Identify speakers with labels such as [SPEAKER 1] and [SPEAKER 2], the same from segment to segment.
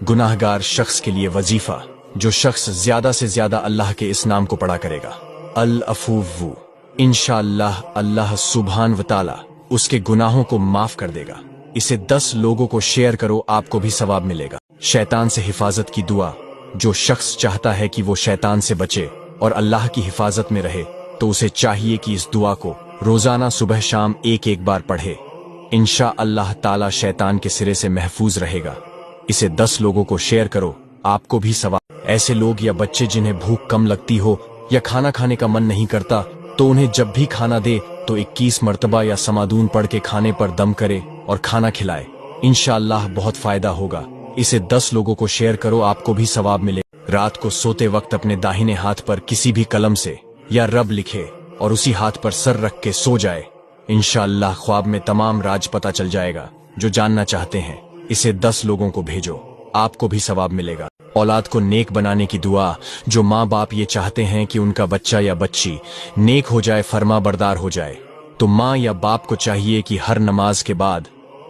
[SPEAKER 1] गुनाहगार शख्स के लिए वजीफा। जो शख्स ज्यादा से ज्यादा अल्लाह के इस नाम को पढ़ा करेगा, अल अफूवु, इंशाअल्लाह अल्लाह सुब्हान व तआला उसके गुनाहों को माफ कर देगा। इसे 10 लोगों को शेयर करो, आपको भी सवाब मिलेगा। शैतान से हिफाजत की दुआ। जो शख्स चाहता है कि वो शैतान से बचे और अल्लाह की हिफाजत में रहे, तो उसे चाहिए कि इस दुआ को रोजाना सुबह शाम एक एक बार पढ़े। इंशाअल्लाह ताला शैतान के सिरे से महफूज रहेगा। इसे 10 लोगों को शेयर करो, आपको भी सवाब। ऐसे लोग या बच्चे जिन्हें भूख कम लगती हो या खाना खाने का मन नहीं करता, तो उन्हें जब भी खाना दे तो 21 मर्तबा या समादून पढ़ के खाने पर दम करे और खाना खिलाए। इंशाअल्लाह बहुत फायदा होगा। इसे 10 लोगों को शेयर करो, आपको भी सवाब मिले। रात को सोते वक्त अपने दाहिने हाथ पर किसी भी कलम से या रब लिखे और उसी हाथ पर सर रख के सो जाए। इंशाअल्लाह ख्वाब में तमाम राज पता चल जाएगा जो जानना चाहते हैं। इसे 10 लोगों को भेजो, आपको भी सवाब मिलेगा। औलाद को नेक बनाने की दुआ। जो माँ बाप ये चाहते हैं कि उनका बच्चा या बच्ची नेक हो जाए, फर्मा बरदार हो जाए, तो माँ या बाप को चाहिए कि हर नमाज के बाद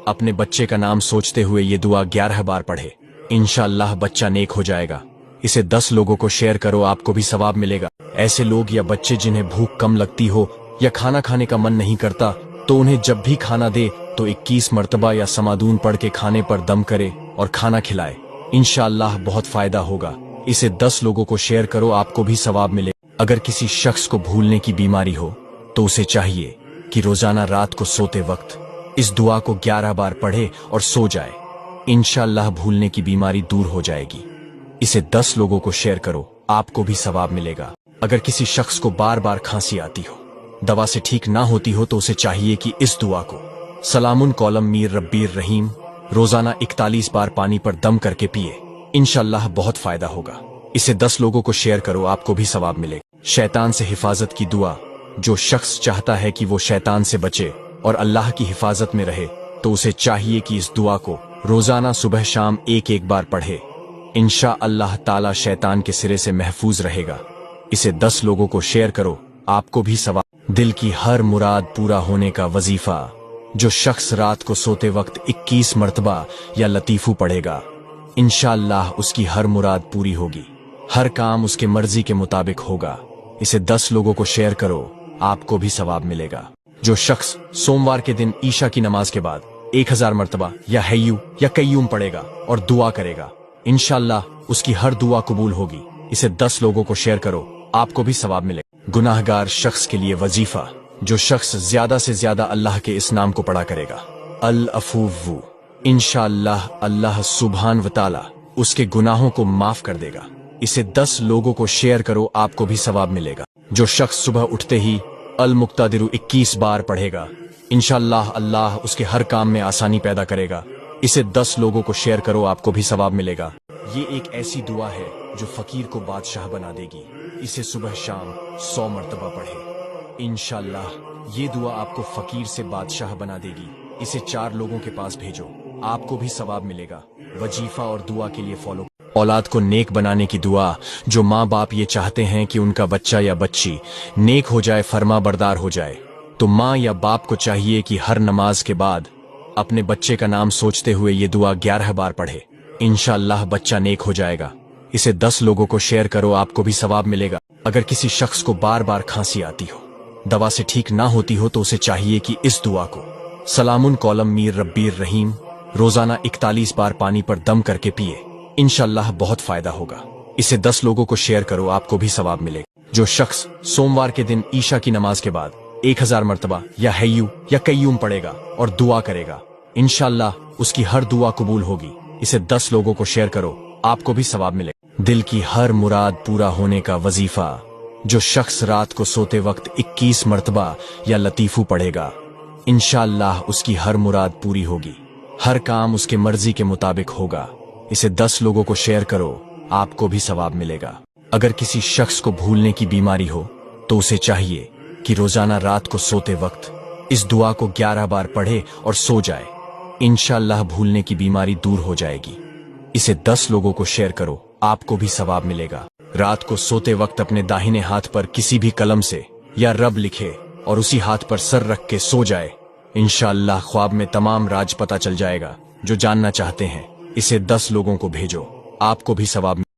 [SPEAKER 1] अपने बच्चे का नाम सोचते हुए ये दुआ 11 बार पढ़े। इंशाअल्लाह बच्चा नेक हो जाएगा। इसे 10 लोगों को शेयर करो, आपको भी सवाब मिलेगा। ऐसे लोग या बच्चे जिन्हें भूख कम लगती हो या खाना खाने का मन नहीं करता, तो उन्हें जब भी खाना दे तो 21 मर्तबा या समादून पढ़ के खाने पर दम करे और खाना खिलाए। इंशाअल्लाह बहुत फायदा होगा। इसे 10 लोगों को शेयर करो, आपको भी सवाब मिले। अगर किसी शख्स को भूलने की बीमारी हो, तो उसे चाहिए कि रोजाना रात को सोते वक्त इस दुआ को 11 बार पढ़े और सो जाए। इंशाअल्लाह भूलने की बीमारी दूर हो जाएगी। इसे 10 लोगों को शेयर करो, आपको भी सवाब मिलेगा। अगर किसी शख्स को बार बार खांसी आती हो, दवा से ठीक ना होती हो, तो उसे चाहिए कि इस दुआ को सलामुन कौलम मीर रब्बीर रहीम रोजाना 41 बार पानी पर दम करके पिए। इंशाअल्लाह बहुत फायदा होगा। इसे 10 लोगों को शेयर करो, आपको भी सवाब मिलेगा। शैतान से हिफाजत की दुआ। जो शख्स चाहता है कि वो शैतान से बचे और अल्लाह की हिफाजत में रहे, तो उसे चाहिए कि इस दुआ को रोजाना सुबह शाम एक एक बार पढ़े। इंशाअल्लाह ताला शैतान के सिरे से महफूज रहेगा। इसे 10 लोगों को शेयर करो, आपको भी सवाब। दिल की हर मुराद पूरा होने का वजीफा। जो शख्स रात को सोते वक्त 21 मर्तबा या लतीफू पढ़ेगा, इंशाअल्लाह उसकी हर मुराद पूरी होगी। हर काम उसके मर्जी के मुताबिक होगा। इसे 10 लोगों को शेयर करो, आपको भी सवाब मिलेगा। जो शख्स सोमवार के दिन ईशा की नमाज के बाद 1000 मर्तबा या हय्यू या कय्यूम पढ़ेगा और दुआ करेगा, इंशाअल्लाह उसकी हर दुआ कबूल होगी। इसे 10 लोगों को शेयर करो, आपको भी सवाब मिलेगा। गुनाहगार शख्स के लिए वजीफा। जो शख्स ज्यादा से ज्यादा अल्लाह के इस नाम को पढ़ा करेगा, अल अफूवु, इंशाअल्लाह अल्लाह सुब्हान व तआला उसके गुनाहों को माफ कर देगा। इसे 10 लोगों को शेयर करो, आपको भी सवाब मिलेगा। जो शख्स सुबह उठते ही अल मुक्तादिरु 21 बार पढ़ेगा, इंशाअल्लाह अल्लाह उसके हर काम में आसानी पैदा करेगा। इसे 10 लोगों को शेयर करो, आपको भी सवाब मिलेगा। ये एक ऐसी दुआ है जो फकीर को बादशाह बना देगी। इसे सुबह शाम 100 मर्तबा पढ़े। इंशाअल्लाह ये दुआ आपको फकीर से बादशाह बना देगी। इसे 4 लोगों के पास भेजो, आपको भी सवाब मिलेगा। वजीफा और दुआ के लिए फॉलो। औलाद को नेक बनाने की दुआ। जो माँ बाप ये चाहते हैं कि उनका बच्चा या बच्ची नेक हो जाए, फर्मा बरदार हो जाए, तो माँ या बाप को चाहिए कि हर नमाज के बाद अपने बच्चे का नाम सोचते हुए ये दुआ 11 बार पढ़े। इंशाअल्लाह बच्चा नेक हो जाएगा। इसे 10 लोगों को शेयर करो, आपको भी सवाब मिलेगा। अगर किसी शख्स को बार बार खांसी आती हो, दवा से ठीक ना होती हो, तो उसे चाहिए कि इस दुआ को सलामुन कौलम मीर रब्बीर रहीम रोजाना 41 बार पानी पर दम करके पिए। इंशाअल्लाह बहुत फायदा होगा। इसे 10 लोगों को शेयर करो, आपको भी सवाब मिलेगा। जो शख्स सोमवार के दिन ईशा की नमाज के बाद 1000 मर्तबा या हय्यू या कय्यूम पढ़ेगा और दुआ करेगा, इंशाअल्लाह उसकी हर दुआ कबूल होगी। इसे 10 लोगों को शेयर करो, आपको भी सवाब मिलेगा। दिल की हर मुराद पूरा होने का वजीफा। जो शख्स रात को सोते वक्त 21 मर्तबा या लतीफू पढ़ेगा, इंशाअल्लाह उसकी हर मुराद पूरी होगी। हर काम उसके मर्जी के मुताबिक होगा। इसे 10 लोगों को शेयर करो, आपको भी सवाब मिलेगा। अगर किसी शख्स को भूलने की बीमारी हो, तो उसे चाहिए कि रोजाना रात को सोते वक्त इस दुआ को 11 बार पढ़े और सो जाए। इंशाअल्लाह भूलने की बीमारी दूर हो जाएगी। इसे 10 लोगों को शेयर करो, आपको भी सवाब मिलेगा। रात को सोते वक्त अपने दाहिने हाथ पर किसी भी कलम से या रब लिखे और उसी हाथ पर सर रख के सो जाए। इंशाअल्लाह ख्वाब में तमाम राज पता चल जाएगा जो जानना चाहते हैं। इसे 10 लोगों को भेजो, आपको भी सवाब